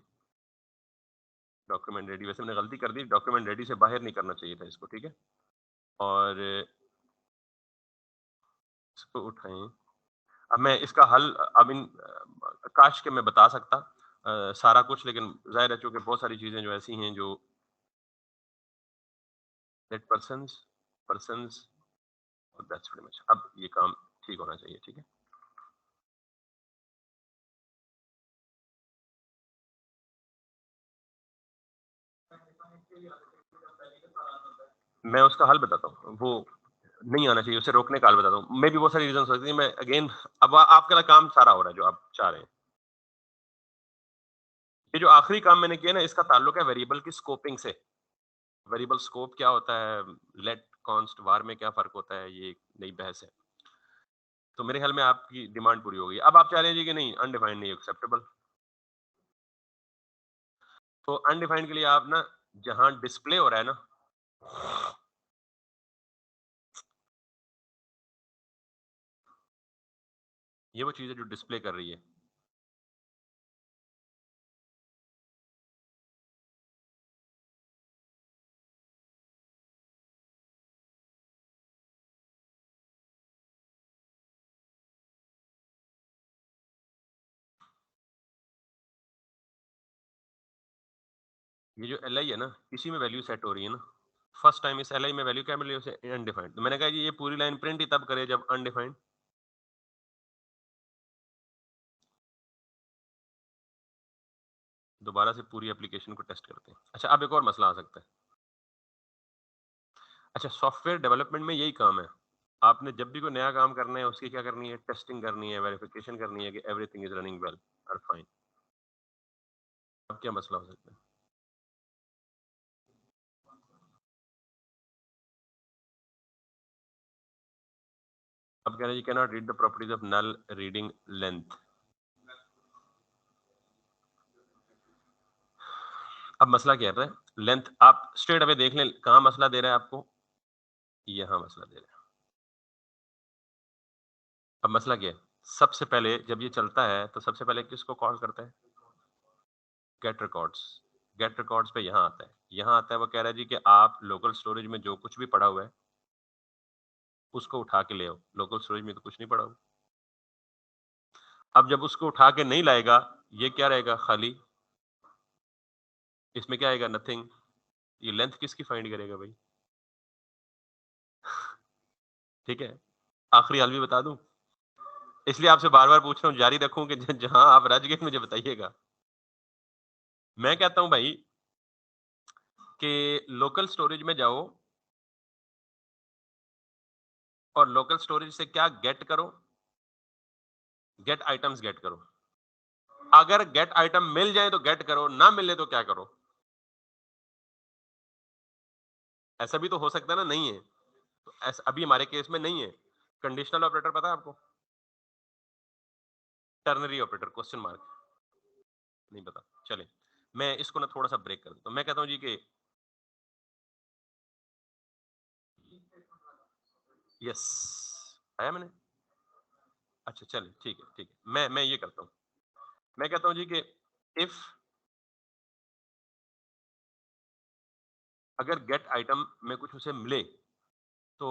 डॉक्यूमेंट रेडी, वैसे मैंने गलती कर दी, डॉक्यूमेंट रेडी से बाहर नहीं करना चाहिए था इसको। ठीक है, और इसको उठाएं। अब मैं इसका हल आई मीन काश के मैं बता सकता सारा कुछ, लेकिन ज़ाहिर है चूँकि बहुत सारी चीज़ें जो ऐसी हैं जो that persons that's pretty much. अब ये काम ठीक होना चाहिए। ठीक है, मैं उसका हल बताता हूँ, वो नहीं आना चाहिए, उसे रोकने का हल बताता हूँ। मे बी बहुत सारी रीज़न्स हो सकती हैं, मैं अगेन अब आपका काम सारा हो रहा है जो आप चाह रहे हैं। ये जो आखिरी काम मैंने किया ना, इसका ताल्लुक है वेरिएबल की स्कोपिंग से। वेरिएबल स्कोप क्या होता है, लेट, कॉन्स्ट, वार में क्या फ़र्क होता है, ये एक नई बहस है। तो मेरे ख्याल में आपकी डिमांड पूरी हो गई। अब आप चाह रहे हैं जी कि नहीं, अनडिफाइंड नहीं एक्सेप्टेबल। तो अनडिफाइंड के लिए आप ना, जहाँ डिस्प्ले हो रहा है ना, ये वो चीज़ है जो डिस्प्ले कर रही है। ये जो एल आई है ना, इसी में वैल्यू सेट हो रही है ना। फर्स्ट टाइम इस एल आई में वैल्यू क्या मिली उसे, अनडिफाइंड। तो मैंने कहा जी ये पूरी लाइन प्रिंट ही तब करे जब अनडिफाइंड। दोबारा से पूरी एप्लीकेशन को टेस्ट करते हैं। अच्छा, अब एक और मसला आ सकता है। अच्छा, सॉफ्टवेयर डेवलपमेंट में यही काम है। आपने जब भी कोई नया काम करना है, उसकी क्या करनी है, टेस्टिंग करनी है, वेरिफिकेशन करनी है कि एवरीथिंग इज रनिंग वेल और फाइन। अब क्या मसला हो सकता है। अब कह रहे हैं, you can not read the properties of null reading length. अब मसला क्या है, लेंथ आप स्ट्रेट अवे देख लें कहाँ मसला दे रहा है आपको, यहाँ मसला दे रहा है। अब मसला क्या है, सबसे पहले जब ये चलता है तो सबसे पहले किसको कॉल करता है, गेट रिकॉर्ड्स। गेट रिकॉर्ड्स पे यहाँ आता है, यहाँ आता है, वो कह रहा है जी कि आप लोकल स्टोरेज में जो कुछ भी पड़ा हुआ है उसको उठा के ले आओ। लोकल स्टोरेज में तो कुछ नहीं पड़ा हुआ। अब जब उसको उठा के नहीं लाएगा, ये क्या रहेगा, खाली। इसमें क्या आएगा, नथिंग। ये लेंथ किसकी फाइंड करेगा भाई। ठीक है, आखिरी हल भी बता दूं, इसलिए आपसे बार बार पूछ रहा हूँ, जारी रखूं कि जहां आप रज गए मुझे बताइएगा। मैं कहता हूं भाई कि लोकल स्टोरेज में जाओ और लोकल स्टोरेज से क्या गेट करो, गेट आइटम्स गेट करो। अगर गेट आइटम मिल जाए तो गेट करो, ना मिले तो क्या करो। ऐसा भी तो हो सकता है ना, नहीं है तो ऐसा अभी हमारे केस में नहीं है। कंडीशनल ऑपरेटर पता है आपको, टर्नरी ऑपरेटर, क्वेश्चन मार्क, नहीं पता। चले, मैं इसको ना थोड़ा सा ब्रेक कर देता हूं। मैं कहता हूं जी कि यस, आया मैंने। अच्छा चले, ठीक है ठीक है, मैं ये करता हूं। मैं कहता हूं जी कि इफ, अगर गेट आइटम में कुछ उसे मिले तो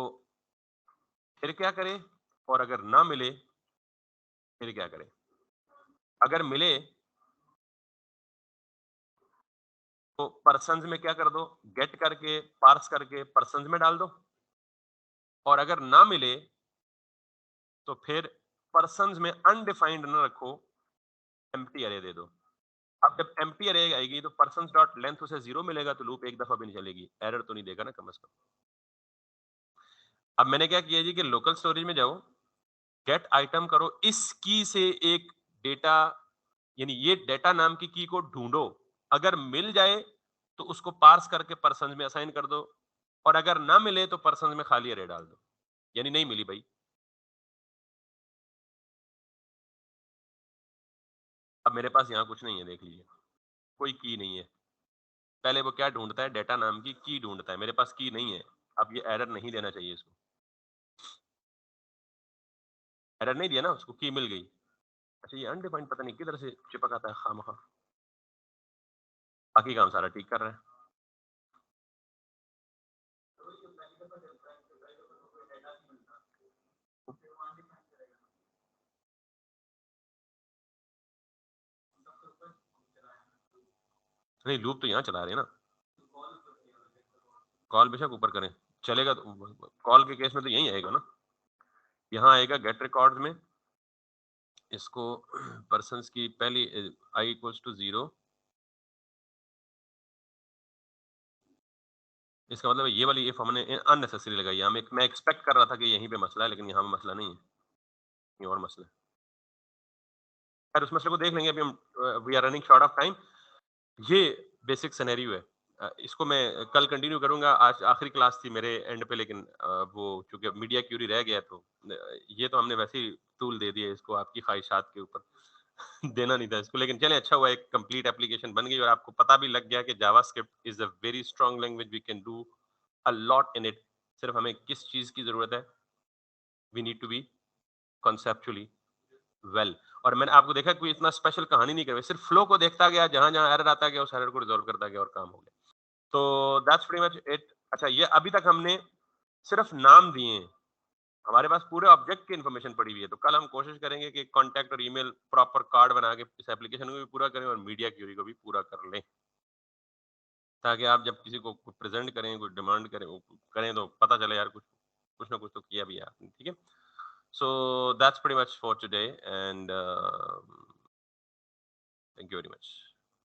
फिर क्या करे, और अगर ना मिले फिर क्या करे। अगर मिले तो पर्सन्स में क्या कर दो, गेट करके पार्स करके पर्सन्स में डाल दो। और अगर ना मिले तो फिर पर्सन्स में अनडिफाइंड न रखो, एम्प्टी अरे दे दो। अब जब एम्प्टी अरे आएगी तो पर्सन्स डॉट लेंथ उसे जीरो मिलेगा, तो लूप एक दफा भी नहीं चलेगी, एरर तो नहीं देगा ना कम से कम। अब मैंने क्या किया जी कि लोकल स्टोरेज में जाओ, गेट आइटम करो, इस की से एक डेटा, यानी ये डेटा नाम की को ढूंढो। अगर मिल जाए तो उसको पार्स करके पर्सन में असाइन कर दो, और अगर ना मिले तो पर्सन में खाली अरे डाल दो। यानी नहीं मिली भाई। अब मेरे पास यहाँ कुछ नहीं है, देख लीजिए, कोई की नहीं है। पहले वो क्या ढूँढता है, डेटा नाम की ढूँढता है, मेरे पास की नहीं है। अब ये एरर नहीं देना चाहिए इसको। एरर नहीं दिया ना, उसको की मिल गई। अच्छा ये अनडिफाइंड पता नहीं किधर से चिपक आता है खामखा। बाकी काम सारा ठीक कर रहा है। नहीं लूप तो यहाँ चला रहे हैं ना। कॉल बेशक ऊपर करें, चलेगा तो कॉल के केस में तो यही आएगा ना। यहाँ आएगा गेट रिकॉर्ड्स में, इसको पर्सन्स की पहली आई इक्वल्स टू 0, इसका मतलब ये वाली इफ हमने अननेसेसरी लगाई है। मैं एक्सपेक्ट कर रहा था कि यहीं पे मसला है, लेकिन यहाँ पे मसला नहीं है, ये और मसला है। खैर उस मसले को देख लेंगे, अभी हम we are running short of time. ये बेसिक सिनेरियो है। इसको मैं कल कंटिन्यू करूंगा, आज आखिरी क्लास थी मेरे एंड पे, लेकिन वो चूंकि मीडिया क्यूरी रह गया तो ये तो हमने वैसे ही टूल दे दिया इसको आपकी ख्वाहिशात के ऊपर। देना नहीं था इसको, लेकिन चले अच्छा हुआ एक कंप्लीट एप्लीकेशन बन गई और आपको पता भी लग गया कि JavaScript is a very strong language, we can do a lot in it. सिर्फ हमें किस चीज की जरूरत है, we need to be conceptually well. और मैंने आपको देखा कोई इतना स्पेशल कहानी नहीं कर, सिर्फ फ्लो को देखता गया, जहां जहां एरर आता गया उस एरर को रिजॉल्व करता गया और काम हो गया। तो दैट्स प्रीटी मच इट। अच्छा ये अभी तक हमने सिर्फ नाम दिए हैं, हमारे पास पूरे ऑब्जेक्ट की इन्फॉर्मेशन पड़ी हुई है। तो कल हम कोशिश करेंगे कि कॉन्टैक्ट और ईमेल प्रॉपर कार्ड बना के इस एप्लीकेशन को भी पूरा करें और मीडिया क्यूरी को भी पूरा कर लें, ताकि आप जब किसी को प्रेजेंट करें, कोई डिमांड करें, करें तो पता चले यार कुछ कुछ ना कुछ तो किया भी है आपने, ठीक है। So that's pretty much for today and thank you very much.